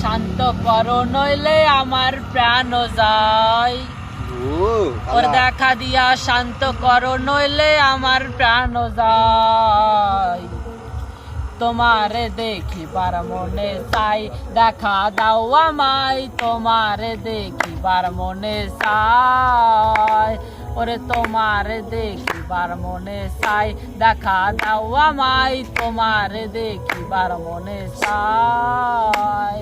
শান্ত করো নইলে আমার প্রাণ যায়। ওর দেখা দিয়া শান্ত করো নইলে আমার প্রাণ যায়। তোমারে দেখিবার মনে চাই, দেখা দাও আমায় তোমারে দেখিবার মনে চাই। ওরে তোমারে দেখিবার মনে চাই, দেখা দাও আমায় তোমারে দেখিবার মনে চাই।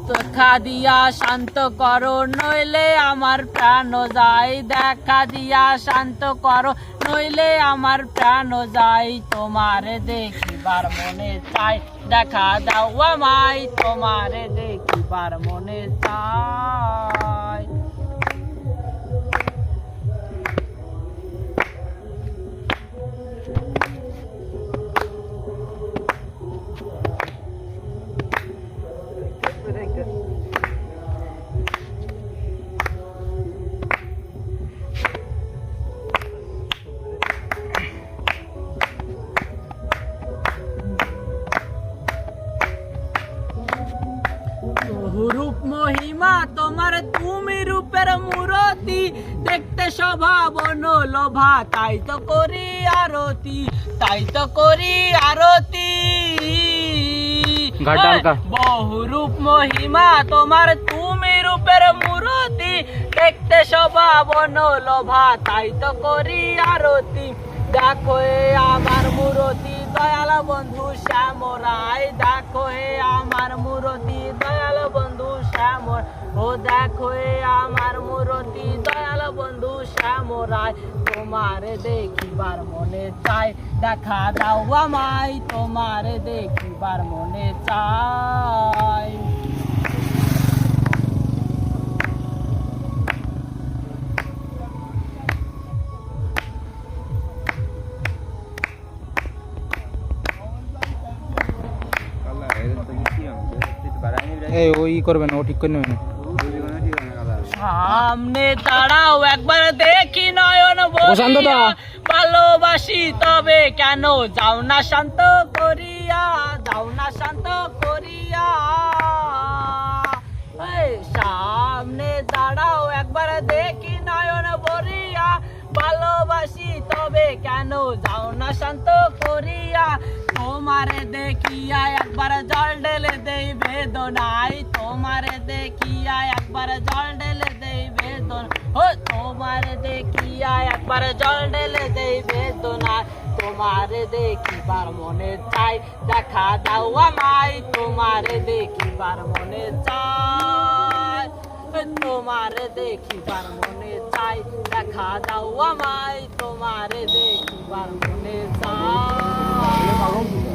দেখা দিয়া শান্ত করো নইলে আমার প্রাণ যায়। দেখা দিয়া শান্ত করো নইলে আমার প্রাণ যায়। তোমারে দেখিবার মনে চাই, দেখা দাও আমায় তোমারে দেখিবার মনে চাই। রূপ মহিমা তোমার তুমি রূপের মূরতি, দেখতে স্বভাব লোভা তাই তো করি আরতি, তাই তো করি আরতি। বহু রূপ মহিমা তোমার তুমি রূপের মূরতি, দেখতে স্বভাব লোভা তাই তো করি আরতি। দেখো আমার মূরতি দয়াল বন্ধু শ্যামরাই, দেখো আমার মূরতি দয়াল বন্ধু শ্যামর। ও দেখো আমার মূরতি দয়াল বন্ধু শ্যামরাই। তোমারে দেখিবার মনে চাই, দেখা দাও আমায় তোমারে দেখিবার মনে চাই। এই ওই করবেন, ও ঠিক করে নেবেন। সামনে দাঁড়াও একবার দেখি নয়ন ভরিয়া, ভালোবাসি তবে কেন যাও না শান্ত করিয়া, যাও না শান্ত করিয়া। সামনে দাঁড়াও একবার দেখি নয়ন ভরিয়া, ভালোবাসি তবে কেন যাও না শান্ত করিয়া। তোমারে দেখিয়া একবার জল ঢেলে দেই বেদনায়, তোমারে দেখিয়া একবার জল ঢেলে দেই বেদনা। ও তোমারে দেখিয়া একবার জল ঢেলে দেই বেদনায়। তোমারে দেখিবার মনে চাই, দেখা দাও আমায় তোমারে দেখিবার মনে চাই। তোমারে দেখিবার মনে চাই, দেখা দাও আমায় তোমারে দেখিবার মনে চাই।